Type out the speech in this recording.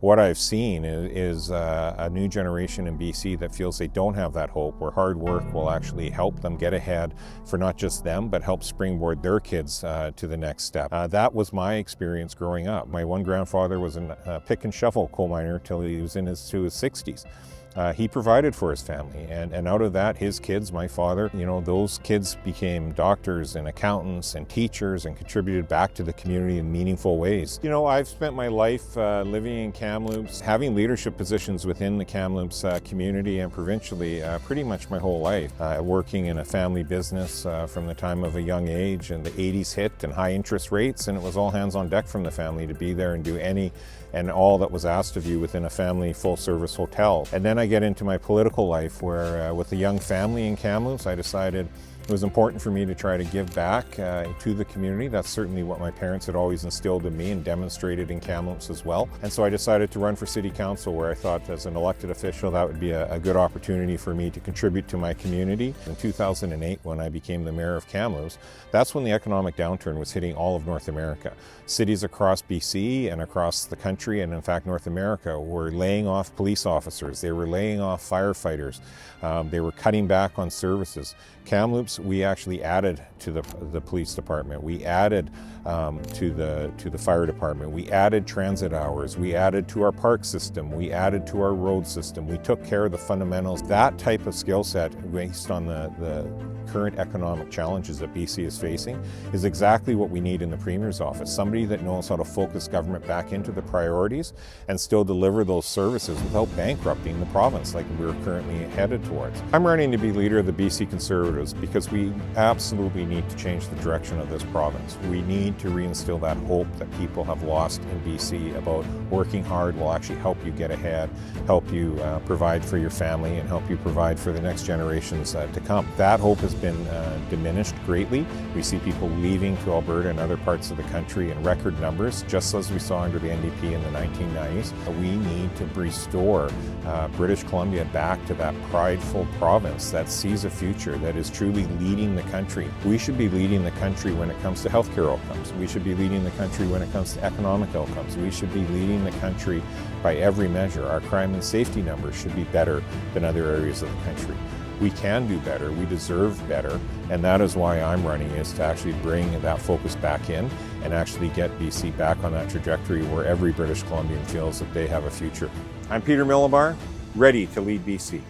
what I've seen is a new generation in BC that feels they don't have that hope, where hard work will actually help them get ahead for not just them, but help springboard their kids to the next step. That was my experience growing up. My one grandfather was a pick and shovel coal miner till he was into his 60s. He provided for his family, and out of that, his kids, my father, those kids became doctors and accountants and teachers and contributed back to the community in meaningful ways. I've spent my life living in Kamloops, having leadership positions within the Kamloops community and provincially pretty much my whole life. Working in a family business from the time of a young age, and the 80s hit and high interest rates, and it was all hands on deck from the family to be there and do any and all that was asked of you within a family full-service hotel. And then I get into my political life where with a young family in Kamloops, I decided it was important for me to try to give back to the community. That's certainly what my parents had always instilled in me and demonstrated in Kamloops as well. And so I decided to run for City Council, where I thought as an elected official that would be a good opportunity for me to contribute to my community. In 2008, when I became the mayor of Kamloops, that's when the economic downturn was hitting all of North America. Cities across BC and across the country, and in fact North America, were laying off police officers. They were laying off firefighters. They were cutting back on services. Kamloops, we actually added to the police department. We added to the fire department. We added transit hours. We added to our park system. We added to our road system. We took care of the fundamentals. That type of skill set, based on the current economic challenges that BC is facing, is exactly what we need in the Premier's office. Somebody that knows how to focus government back into the priorities and still deliver those services without bankrupting the province like we're currently headed towards. I'm running to be leader of the BC Conservatives because we absolutely need to change the direction of this province. We need to reinstill that hope that people have lost in BC about working hard will actually help you get ahead, help you provide for your family, and help you provide for the next generations to come. That hope has been diminished greatly. We see people leaving to Alberta and other parts of the country in record numbers, just as we saw under the NDP in the 1990s. We need to restore British Columbia back to that prideful province that sees a future, that is truly leading the country. We should be leading the country when it comes to healthcare outcomes. We should be leading the country when it comes to economic outcomes. We should be leading the country by every measure. Our crime and safety numbers should be better than other areas of the country. We can do better, we deserve better, and that is why I'm running, is to actually bring that focus back in and actually get BC back on that trajectory where every British Columbian feels that they have a future. I'm Peter Milobar, ready to lead BC.